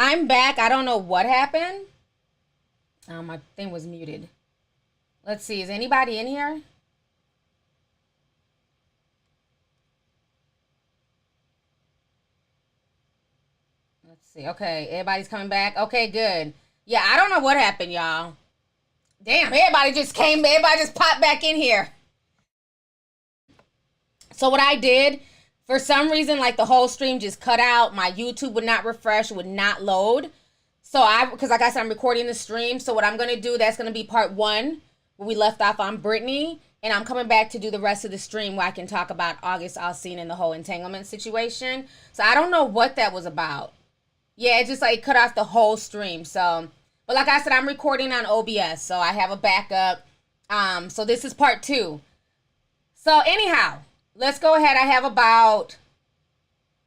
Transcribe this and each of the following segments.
I'm back. I don't know what happened. My thing was muted. Let's see. Is anybody in here? Let's see. Okay, everybody's coming back. Okay, good. Yeah, I don't know what happened, y'all. Damn, everybody just popped back in here. So what I did, for some reason, like the whole stream just cut out. My YouTube would not refresh, would not load. So because like I said, I'm recording the stream. So what I'm going to do, that's going to be part 1, where we left off on Brittany. And I'm coming back to do the rest of the stream where I can talk about August Alsina and the whole entanglement situation. So I don't know what that was about. Yeah, it just like cut off the whole stream. So, but like I said, I'm recording on OBS. So I have a backup. So this is part 2. So anyhow, let's go ahead. I have about,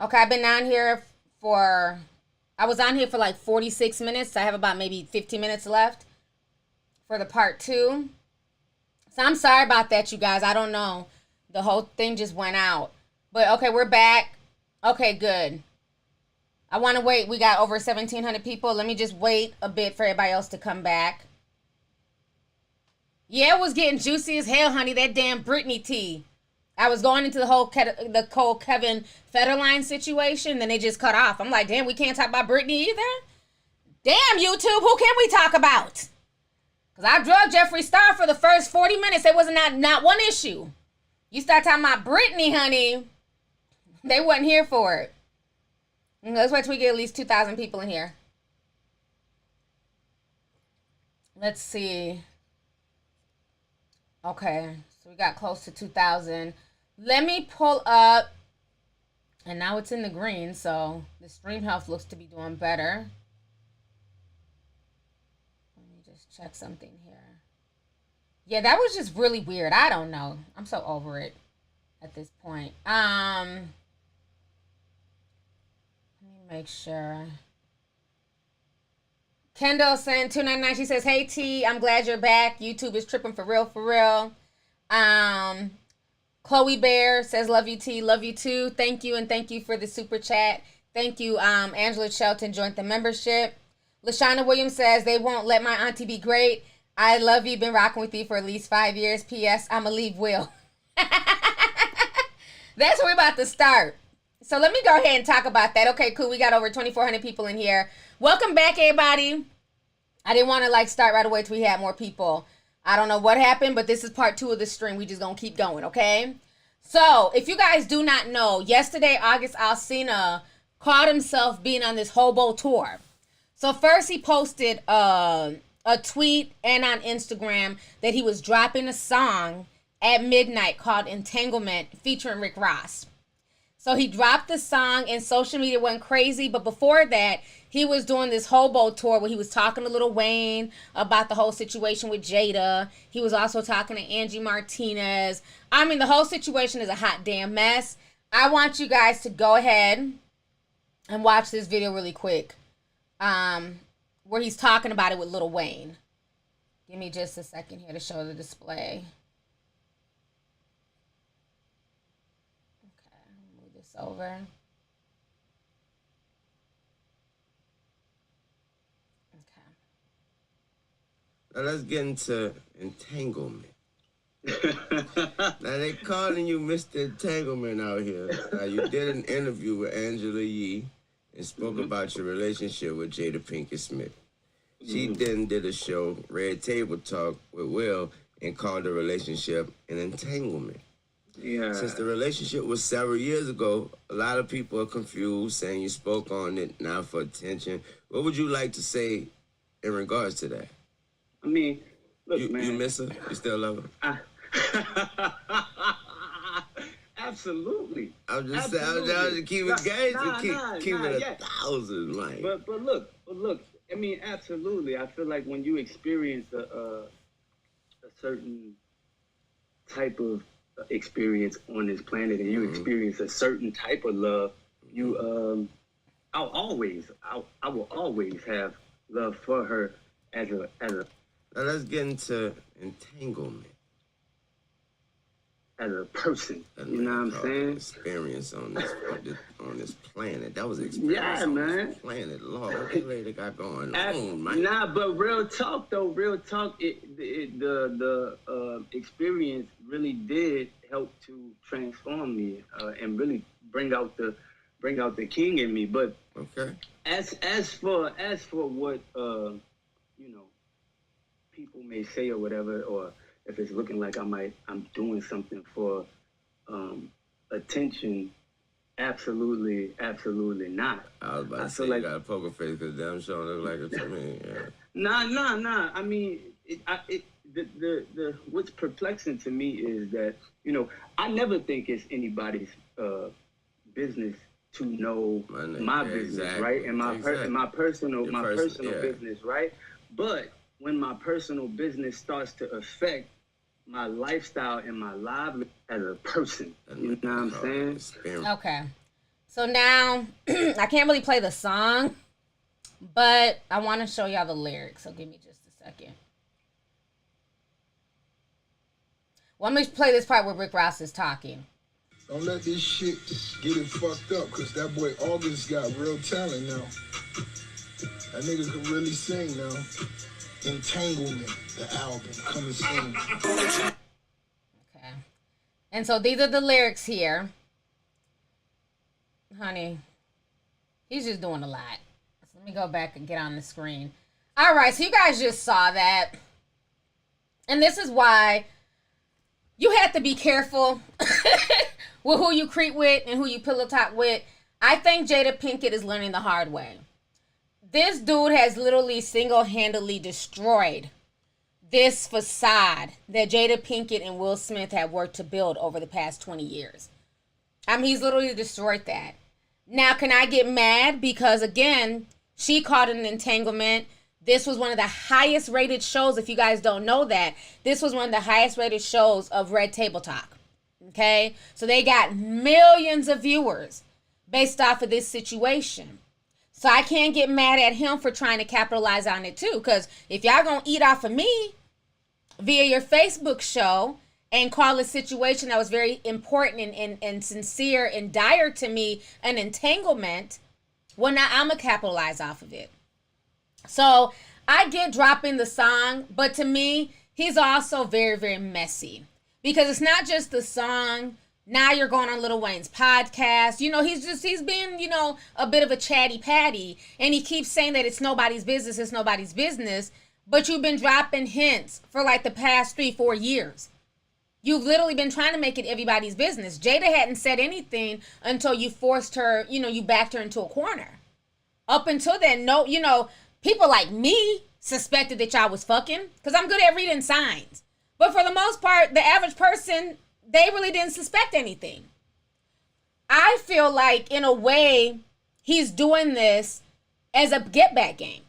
okay, I've been on here for, I was on here for like 46 minutes. So I have about maybe 15 minutes left for the part 2. So I'm sorry about that, you guys. I don't know. The whole thing just went out. But okay, we're back. Okay, good. I want to wait. We got over 1,700 people. Let me just wait a bit for everybody else to come back. Yeah, it was getting juicy as hell, honey. That damn Britney tea. I was going into the whole Kevin Federline situation, then they just cut off. I'm like, damn, we can't talk about Britney either? Damn, YouTube, who can we talk about? Because I drugged Jeffree Star for the first 40 minutes. There was not one issue. You start talking about Britney, honey, they wasn't here for it. Let's wait till we get at least 2,000 people in here. Let's see. Okay, so we got close to 2,000. Let me pull up, and now it's in the green, so the stream health looks to be doing better. Let me just check something here. Yeah, that was just really weird. I don't know. I'm so over it at this point. Let me make sure. Kendall saying 299. She says, "Hey T, I'm glad you're back. YouTube is tripping for real, for real." Chloe Bear says, "Love you T, love you too. Thank you, and thank you for the super chat. Thank you." Angela Shelton joined the membership. Lashana Williams says, "They won't let my auntie be great. I love you. Been rocking with you for at least 5 years. P.S. I'ma leave Will." That's where we're about to start. So let me go ahead and talk about that. Okay, cool. We got over 2,400 people in here. Welcome back, everybody. I didn't want to like start right away till we had more people. I don't know what happened, but this is part 2 of the stream. We just gonna keep going, okay? So if you guys do not know, yesterday August Alsina caught himself being on this hobo tour. So first he posted a tweet and on Instagram that he was dropping a song at midnight called Entanglement featuring Rick Ross. So he dropped the song and social media went crazy. But before that, he was doing this hobo tour where he was talking to Lil Wayne about the whole situation with Jada. He was also talking to Angie Martinez. I mean, the whole situation is a hot damn mess. I want you guys to go ahead and watch this video really quick. Where he's talking about it with Lil Wayne. Give me just a second here to show the display. Over. Okay. Now let's get into entanglement. Now they calling you Mr. Entanglement out here. Now you did an interview with Angela Yee and spoke about your relationship with Jada Pinkett Smith. She then did a show, Red Table Talk, with Will and called the relationship an entanglement. Yeah. Since the relationship was several years ago, a lot of people are confused, saying you spoke on it not for attention. What would you like to say in regards to that? I mean, look, man. You miss her? You still love her? Absolutely. I'm just saying, I'm just keep it keep it 1,000, like. But look. I mean, absolutely. I feel like when you experience a certain type of experience on this planet, and you experience a certain type of love, you I will always have love for her as a Now let's get into entanglement. as a person. That's You know what I'm saying? Experience on this planet. That was experience Yeah, on man. this planet. Lord, what the lady got going on, man? Nah, but real talk though, the experience really did help to transform me and really bring out the king in me. But okay, as for what you know, people may say or whatever, or if it's looking like I'm doing something for attention, absolutely not. I was about to say, you got a poker face because damn sure look like it to me. Yeah. Nah. I mean, the what's perplexing to me is that, you know, I never think it's anybody's business to know my business, right? And my personal business, right? But when my personal business starts to affect my lifestyle and my livelihood as a person, you know what I'm saying? Okay. So now, I can't really play the song, but I want to show y'all the lyrics, so give me just a second. Well, let me play this part where Rick Ross is talking. Don't let this shit get it fucked up, because that boy August got real talent now. That nigga can really sing now. Entanglement, the album, coming soon. Okay. And so these are the lyrics here. Honey, he's just doing a lot. So let me go back and get on the screen. All right, so you guys just saw that. And this is why you have to be careful with who you creep with and who you pillow talk with. I think Jada Pinkett is learning the hard way. This dude has literally single-handedly destroyed this facade that Jada Pinkett and Will Smith have worked to build over the past 20 years. I mean, he's literally destroyed that. Now, can I get mad? Because, again, she caught an entanglement. This was one of the highest rated shows, if you guys don't know that. This was one of the highest rated shows of Red Table Talk. Okay? So they got millions of viewers based off of this situation. So I can't get mad at him for trying to capitalize on it too. Because if y'all gonna eat off of me via your Facebook show and call a situation that was very important and sincere and dire to me an entanglement, well, now I'm gonna capitalize off of it. So I get dropping the song, but to me, he's also very, very messy. Because it's not just the song. Now you're going on Lil Wayne's podcast. You know, he's being, you know, a bit of a chatty patty. And he keeps saying that it's nobody's business, it's nobody's business. But you've been dropping hints for like the past 3-4 years. You've literally been trying to make it everybody's business. Jada hadn't said anything until you forced her, you know, you backed her into a corner. Up until then, no, you know, people like me suspected that y'all was fucking because I'm good at reading signs. But for the most part, the average person, they really didn't suspect anything. I feel like, in a way, he's doing this as a get-back game.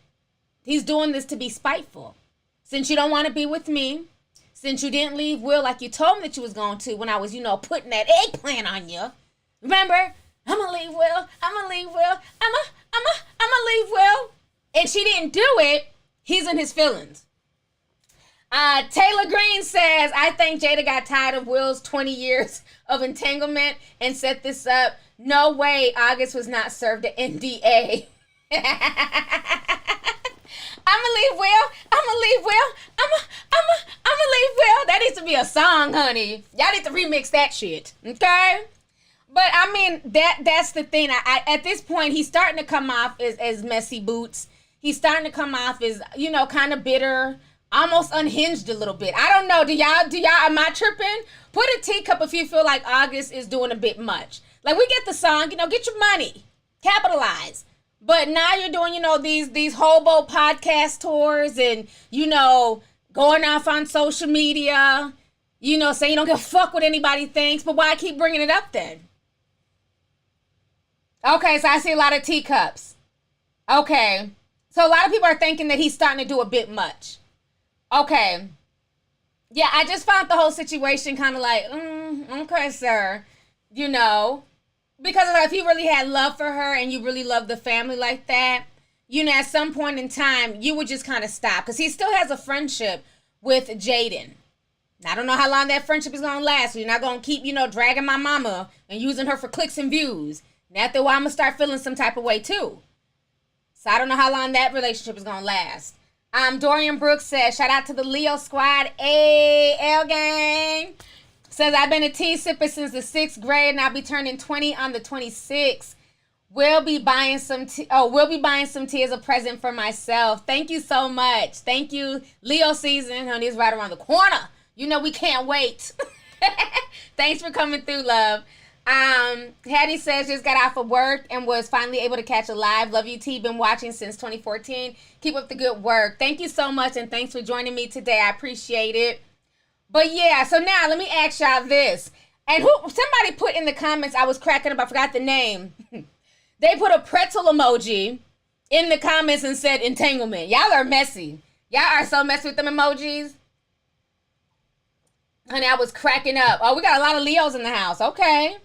He's doing this to be spiteful. Since you don't want to be with me, since you didn't leave Will like you told me that you was going to when I was, you know, putting that eggplant on you. Remember? I'm going to leave Will. I'm going to leave Will. I'm going to leave Will. And she didn't do it. He's in his feelings. Taylor Green says, I think Jada got tired of Will's 20 years of entanglement and set this up. No way August was not served an NDA. I'ma leave Will. I'ma leave Will. I'ma leave Will. That needs to be a song, honey. Y'all need to remix that shit. Okay? But I mean, that's the thing. I at this point, he's starting to come off as messy boots. He's starting to come off as, you know, kind of bitter. Almost unhinged a little bit. I don't know. Do y'all, am I tripping? Put a teacup if you feel like August is doing a bit much. Like, we get the song, you know, get your money. Capitalize. But now you're doing, you know, these hobo podcast tours and, you know, going off on social media, you know, saying you don't give a fuck what anybody thinks. But why keep bringing it up then? Okay, so I see a lot of teacups. Okay. So a lot of people are thinking that he's starting to do a bit much. Okay. Yeah, I just found the whole situation kind of like, okay, sir. You know, because if you really had love for her and you really love the family like that, you know, at some point in time, you would just kind of stop. Because he still has a friendship with Jaden. I don't know how long that friendship is going to last. You're not going to keep, dragging my mama and using her for clicks and views. And after a while, I'm going to start feeling some type of way, too. So I don't know how long that relationship is going to last. Dorian Brooks says, shout out to the Leo squad. AL gang. Says, I've been a tea sipper since the 6th grade, and I'll be turning 20 on the 26th. We'll be buying some tea as a present for myself. Thank you so much. Thank you. Leo season, honey, is right around the corner. We can't wait. Thanks for coming through, love. Hattie says, just got off of work and was finally able to catch a live. Love you, T. Been watching since 2014. Keep up the good work. Thank you so much, and thanks for joining me today. I appreciate it. But yeah, so now let me ask y'all this. And somebody put in the comments, I was cracking up, I forgot the name. They put a pretzel emoji in the comments and said entanglement. Y'all are messy. Y'all are so messy with them emojis. Honey, I was cracking up. Oh, we got a lot of Leos in the house. Okay.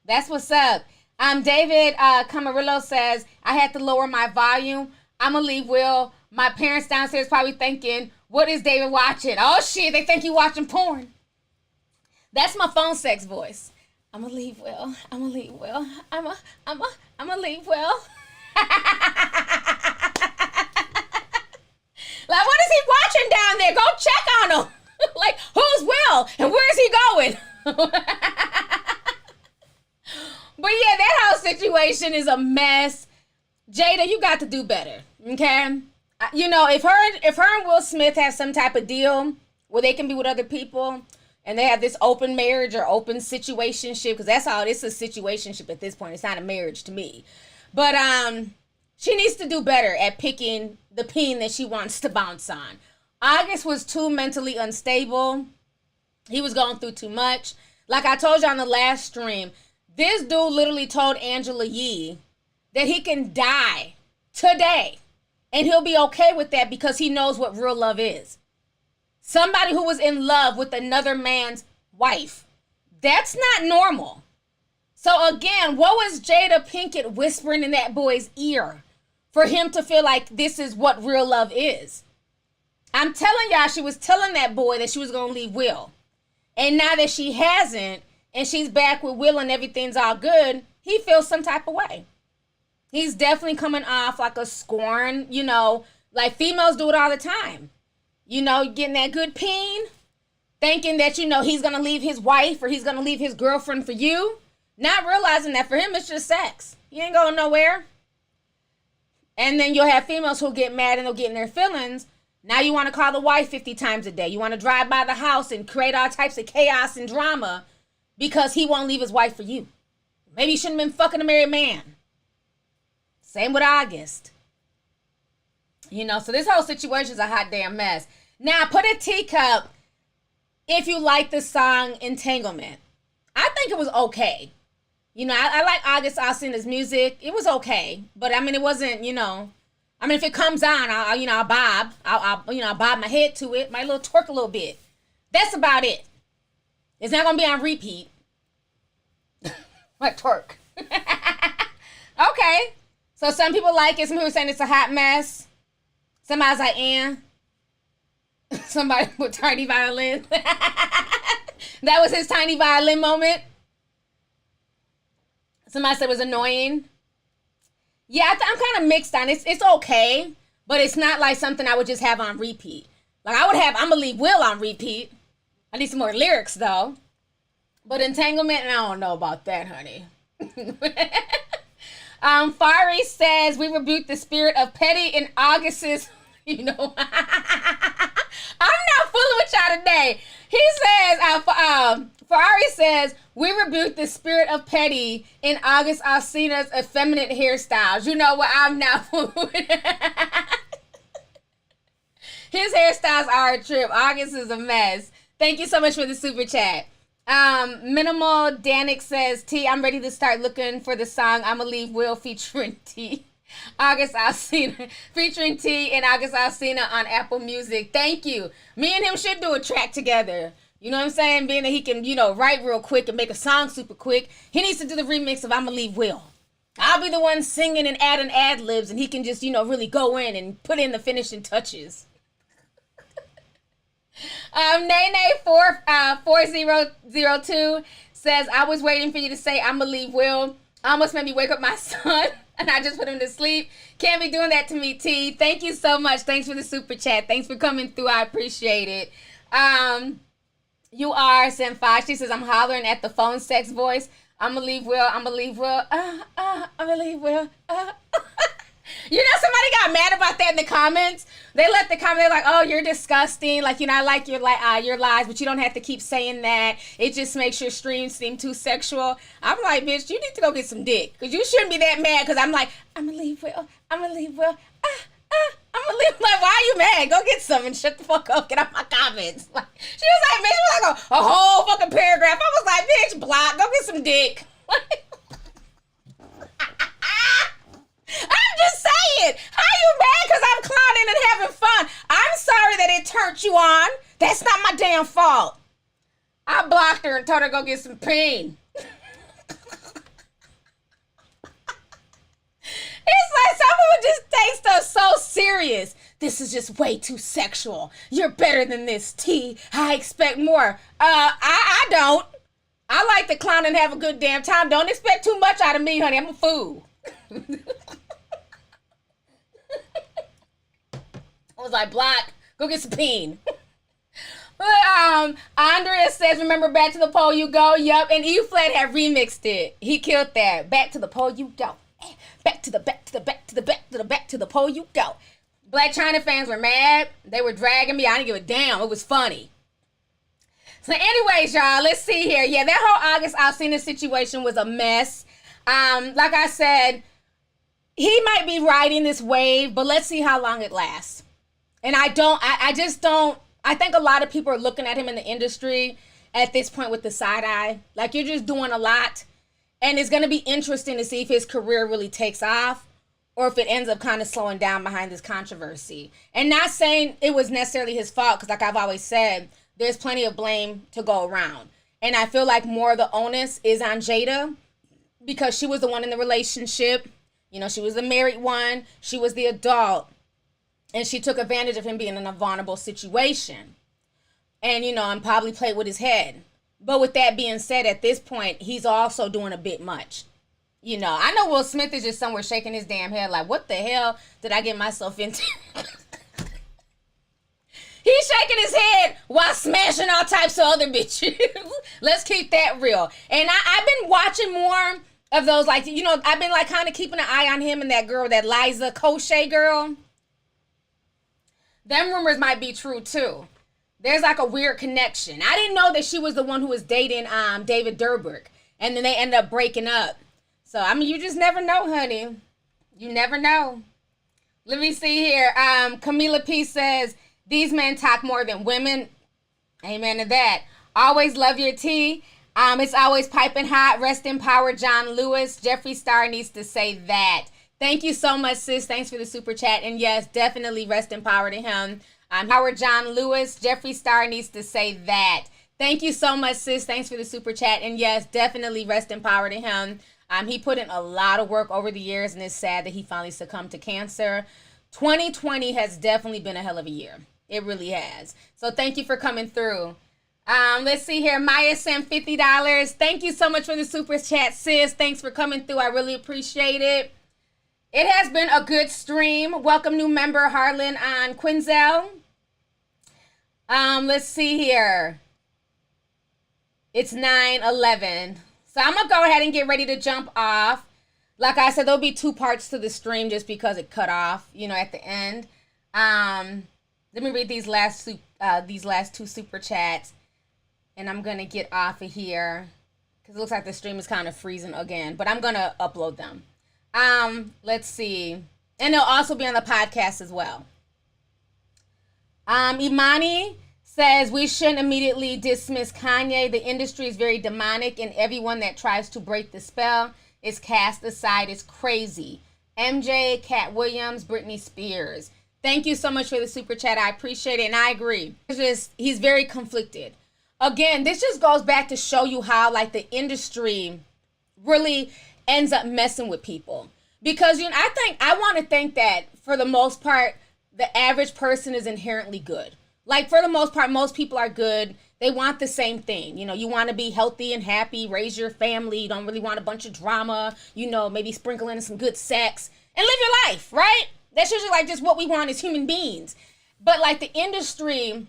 That's what's up. David Camarillo says, I had to lower my volume. I'm going to leave Will. My parents downstairs probably thinking, what is David watching? Oh, shit, they think you watching porn. That's my phone sex voice. I'm going to leave Will. I'm going to leave Will. I'm going to leave Will. Like, what is he watching down there? Go check on him. Like, who's Will? And where is he going? But yeah, that whole situation is a mess. Jada, you got to do better, okay? If her and Will Smith have some type of deal where they can be with other people and they have this open marriage or open situationship, because that's all, it's a situationship at this point. It's not a marriage to me. But she needs to do better at picking the peen that she wants to bounce on. August was too mentally unstable. He was going through too much. Like I told you on the last stream, this dude literally told Angela Yee that he can die today and he'll be okay with that because he knows what real love is. Somebody who was in love with another man's wife. That's not normal. So again, what was Jada Pinkett whispering in that boy's ear for him to feel like this is what real love is? I'm telling y'all, she was telling that boy that she was going to leave Will. And now that she hasn't, and she's back with Will and everything's all good, he feels some type of way. He's definitely coming off like a scorn, like females do it all the time. Getting that good peen, thinking that, he's going to leave his wife or he's going to leave his girlfriend for you. Not realizing that for him, it's just sex. He ain't going nowhere. And then you'll have females who'll get mad and they'll get in their feelings. Now you want to call the wife 50 times a day. You want to drive by the house and create all types of chaos and drama because he won't leave his wife for you. Maybe you shouldn't have been fucking a married man. Same with August. So this whole situation is a hot damn mess. Now, put a teacup if you like the song Entanglement. I think it was okay. I like August Alsina's music. It was okay. But, it wasn't, if it comes on, I'll bob. I'll bob my head to it. Might twerk a little bit. That's about it. It's not going to be on repeat. Like twerk. Okay. So some people like it. Some people saying it's a hot mess. Somebody's like, Somebody with tiny violin. That was his tiny violin moment. Somebody said it was annoying. Yeah, I'm kind of mixed on it. It's okay, but it's not like something I would just have on repeat. Like I'm going to leave Will on repeat. I need some more lyrics, though. But Entanglement, I don't know about that, honey. Fari says, we rebuke the spirit of petty in August's, I'm not fooling with y'all today. He says, Ferrari says, we rebuke the spirit of petty in August Alsina's effeminate hairstyles. You know what? I'm not fooling with. His hairstyles are a trip. August is a mess. Thank you so much for the super chat. Minimal Danik says, T, I'm ready to start looking for the song I'ma Leave Will featuring T. August Alsina, featuring T and August Alsina on Apple Music. Thank you. Me and him should do a track together. You know what I'm saying? Being that he can, write real quick and make a song super quick. He needs to do the remix of I'ma Leave Will. I'll be the one singing and adding ad-libs, and he can just, really go in and put in the finishing touches. Nene4002 says, I was waiting for you to say I'ma leave Will. Almost made me wake up my son, and I just put him to sleep. Can't be doing that to me, T. Thank you so much. Thanks for the super chat. Thanks for coming through. I appreciate it. You are Senpai. She says, I'm hollering at the phone sex voice. I'ma leave Will. I'ma leave Will. I'ma leave Will. You know, somebody got mad about that in the comments. They left the comment. They're like, "Oh, you're disgusting. Like, you know, I like your lies, but you don't have to keep saying that. It just makes your streams seem too sexual." I'm like, "Bitch, you need to go get some dick, because you shouldn't be that mad." Because I'm like, "I'ma leave Will. I'ma leave Will. I'ma leave." Like, why are you mad? Go get some and shut the fuck up. Get out my comments. Like, she was like, "Bitch," she was like a whole fucking paragraph. I was like, "Bitch, block. Go get some dick." I'm just saying. How you mad because I'm clowning and having fun? I'm sorry that it turned you on. That's not my damn fault. I blocked her and told her to go get some pain. It's like some people just take stuff so serious. This is just way too sexual. You're better than this, T. I expect more. I don't. I like to clown and have a good damn time. Don't expect too much out of me, honey. I'm a fool. I was like, block, go get some peen. But Andrea says, remember Back to the Pole You Go? Yup, and E-Flat had remixed it. He killed that. Back to the pole you go. Back to the pole you go. Black China fans were mad. They were dragging me. I didn't give a damn. It was funny. So anyways, y'all, let's see here. Yeah, that whole August Alsina situation was a mess. Like I said, he might be riding this wave, but let's see how long it lasts. And I think a lot of people are looking at him in the industry at this point with the side eye. Like, you're just doing a lot. And it's going to be interesting to see if his career really takes off or if it ends up kind of slowing down behind this controversy. And not saying it was necessarily his fault, because like I've always said, there's plenty of blame to go around. And I feel like more of the onus is on Jada, because she was the one in the relationship. You know, she was the married one. She was the adult. And she took advantage of him being in a vulnerable situation. And, you know, and probably played with his head. But with that being said, at this point, he's also doing a bit much. You know, I know Will Smith is just somewhere shaking his damn head like, what the hell did I get myself into? He's shaking his head while smashing all types of other bitches. Let's keep that real. And I've been watching more of those, like, you know, I've been like kind of keeping an eye on him and that girl, that Liza Koshy girl. Them rumors might be true too. There's like a weird connection. I didn't know that she was the one who was dating David Durberg, and then they ended up breaking up. So I mean, you just never know, honey. You never know. Let me see here. Camila P says, these men talk more than women. Amen to that. Always love your tea. It's always piping hot. Rest in power, John Lewis. Jeffree Star needs to say that. Thank you so much, sis. Thanks for the super chat. And yes, definitely rest in power to him. Howard John Lewis. Jeffree Star needs to say that. Thank you so much, sis. Thanks for the super chat. And yes, definitely rest in power to him. He put in a lot of work over the years, and it's sad that he finally succumbed to cancer. 2020 has definitely been a hell of a year. It really has. So thank you for coming through. Let's see here. Maya sent $50. Thank you so much for the super chat, sis. Thanks for coming through. I really appreciate it. It has been a good stream. Welcome new member Harlan on Quinzel. Let's see here. It's 9:11. So I'm going to go ahead and get ready to jump off. Like I said, there'll be 2 parts to the stream just because it cut off, you know, at the end. Let me read these last 2 super chats. And I'm going to get off of here because it looks like the stream is kind of freezing again. But I'm going to upload them. Let's see. And they'll also be on the podcast as well. Imani says, we shouldn't immediately dismiss Kanye. The industry is very demonic, and everyone that tries to break the spell is cast aside. It's crazy. MJ, Cat Williams, Britney Spears. Thank you so much for the super chat. I appreciate it, and I agree. He's very conflicted. Again, this just goes back to show you how, like, the industry really ends up messing with people. Because, you know, I want to think that, for the most part, the average person is inherently good. Like, for the most part, most people are good. They want the same thing. You know, you want to be healthy and happy, raise your family. You don't really want a bunch of drama, you know, maybe sprinkle in some good sex and live your life, right? That's usually like just what we want as human beings. But like the industry,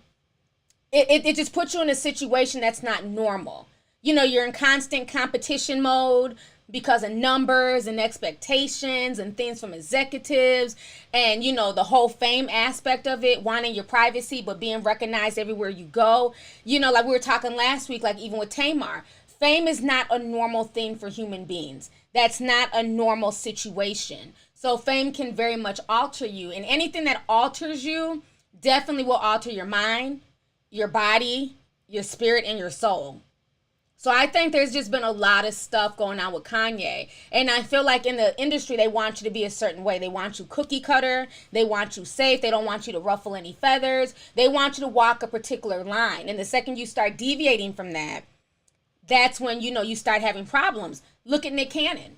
it just puts you in a situation that's not normal. You know, you're in constant competition mode because of numbers and expectations and things from executives, and, you know, the whole fame aspect of it, wanting your privacy but being recognized everywhere you go. You know, like we were talking last week, like even with Tamar, fame is not a normal thing for human beings. That's not a normal situation. So fame can very much alter you, and anything that alters you definitely will alter your mind, your body, your spirit, and your soul. So I think there's just been a lot of stuff going on with Kanye. And I feel like in the industry, they want you to be a certain way. They want you cookie cutter. They want you safe. They don't want you to ruffle any feathers. They want you to walk a particular line. And the second you start deviating from that, that's when, you know, you start having problems. Look at Nick Cannon.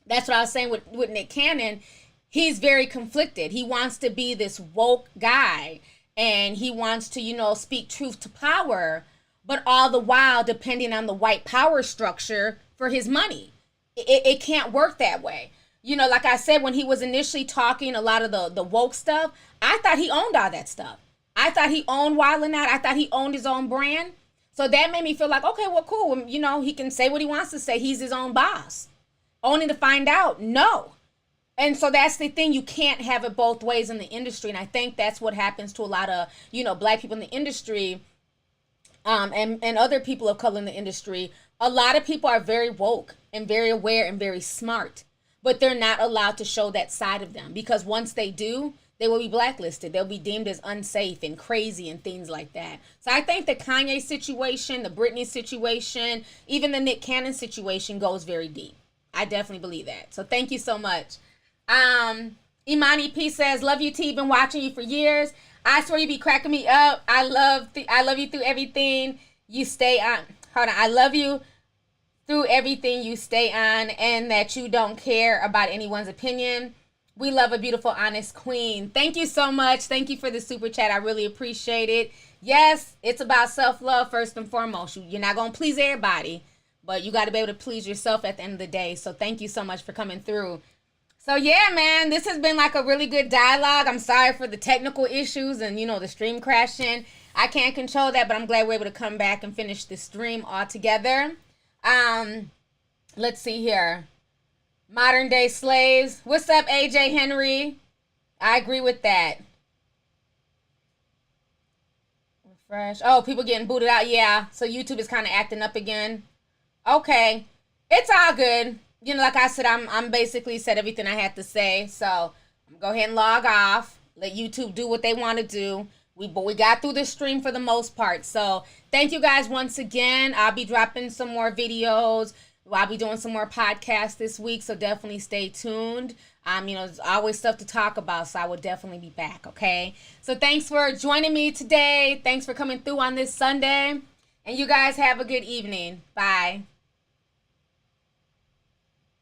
That's what I was saying with Nick Cannon. He's very conflicted. He wants to be this woke guy. And he wants to, you know, speak truth to power, but all the while depending on the white power structure for his money. It can't work that way. You know, like I said, when he was initially talking a lot of the woke stuff, I thought he owned all that stuff. I thought he owned Wild 'N Out. I thought he owned his own brand. So that made me feel like, okay, well, cool. You know, he can say what he wants to say. He's his own boss. Only to find out, no. And so that's the thing. You can't have it both ways in the industry. And I think that's what happens to a lot of, you know, black people in the industry, and other people of color in the industry. A lot of people are very woke and very aware and very smart, but they're not allowed to show that side of them, because once they do, they will be blacklisted. They'll be deemed as unsafe and crazy and things like that. So I think the Kanye situation, the Britney situation, even the Nick Cannon situation goes very deep. I definitely believe that. So thank you so much. Imani P says, love you, T. Been watching you for years. I swear you be cracking me up. I love you through everything you stay on. Hold on. I love you through everything you stay on, and that you don't care about anyone's opinion. We love a beautiful, honest queen. Thank you so much. Thank you for the super chat. I really appreciate it. Yes, it's about self-love first and foremost. You're not going to please everybody, but you got to be able to please yourself at the end of the day. So thank you so much for coming through. So yeah, man, this has been like a really good dialogue. I'm sorry for the technical issues and, you know, the stream crashing. I can't control that, but I'm glad we're able to come back and finish the stream all together. Let's see here. Modern day slaves. What's up, AJ Henry? I agree with that. Refresh. Oh, people getting booted out. Yeah. So YouTube is kind of acting up again. Okay. It's all good. You know, like I said, I'm basically said everything I had to say. So I'm gonna go ahead and log off. Let YouTube do what they want to do. We got through the stream for the most part. So thank you guys once again. I'll be dropping some more videos. I'll be doing some more podcasts this week. So definitely stay tuned. You know, there's always stuff to talk about. So I will definitely be back. Okay. So thanks for joining me today. Thanks for coming through on this Sunday. And you guys have a good evening. Bye.